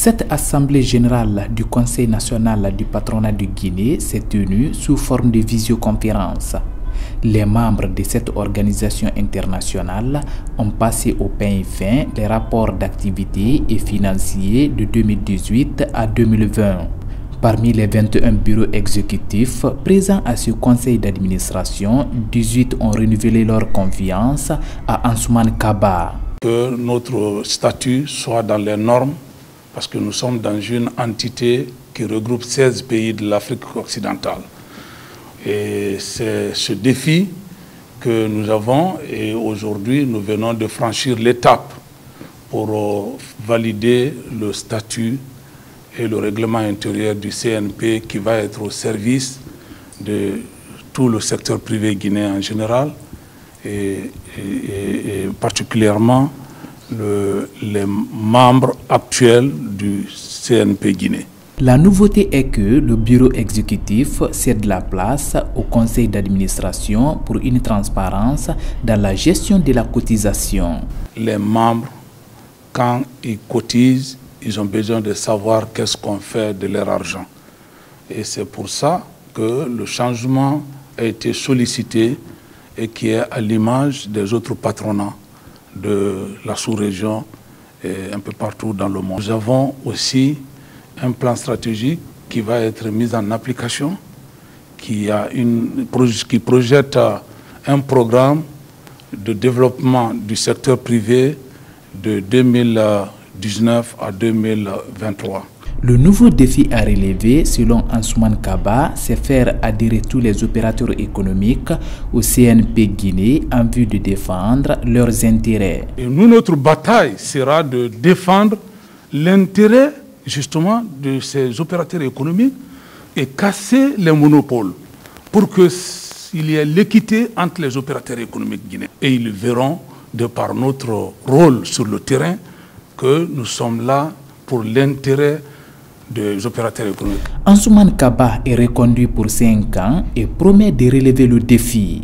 Cette assemblée générale du Conseil national du patronat de Guinée s'est tenue sous forme de visioconférence. Les membres de cette organisation internationale ont passé au peigne fin les rapports d'activité et financiers de 2018 à 2020. Parmi les 21 bureaux exécutifs présents à ce conseil d'administration, 18 ont renouvelé leur confiance à Ansoumane Kaba. Que notre statut soit dans les normes, parce que nous sommes dans une entité qui regroupe 16 pays de l'Afrique occidentale. Et c'est ce défi que nous avons et aujourd'hui nous venons de franchir l'étape pour valider le statut et le règlement intérieur du CNP qui va être au service de tout le secteur privé guinéen en général et particulièrement les membres actuels du CNP Guinée. La nouveauté est que le bureau exécutif cède la place au conseil d'administration pour une transparence dans la gestion de la cotisation. Les membres, quand ils cotisent, ils ont besoin de savoir qu'est-ce qu'on fait de leur argent. Et c'est pour ça que le changement a été sollicité et qui est à l'image des autres patronats de la sous-région et un peu partout dans le monde. Nous avons aussi un plan stratégique qui va être mis en application, qui projette un programme de développement du secteur privé de 2019 à 2023. Le nouveau défi à relever, selon Ansoumane Kaba, c'est faire adhérer tous les opérateurs économiques au CNP Guinée en vue de défendre leurs intérêts. Et nous, notre bataille sera de défendre l'intérêt justement de ces opérateurs économiques et casser les monopoles pour qu'il y ait l'équité entre les opérateurs économiques guinéens. Et ils verront, de par notre rôle sur le terrain, que nous sommes là pour l'intérêt des opérateurs économiques. Ansoumane Kaba est reconduit pour 5 ans et promet de relever le défi.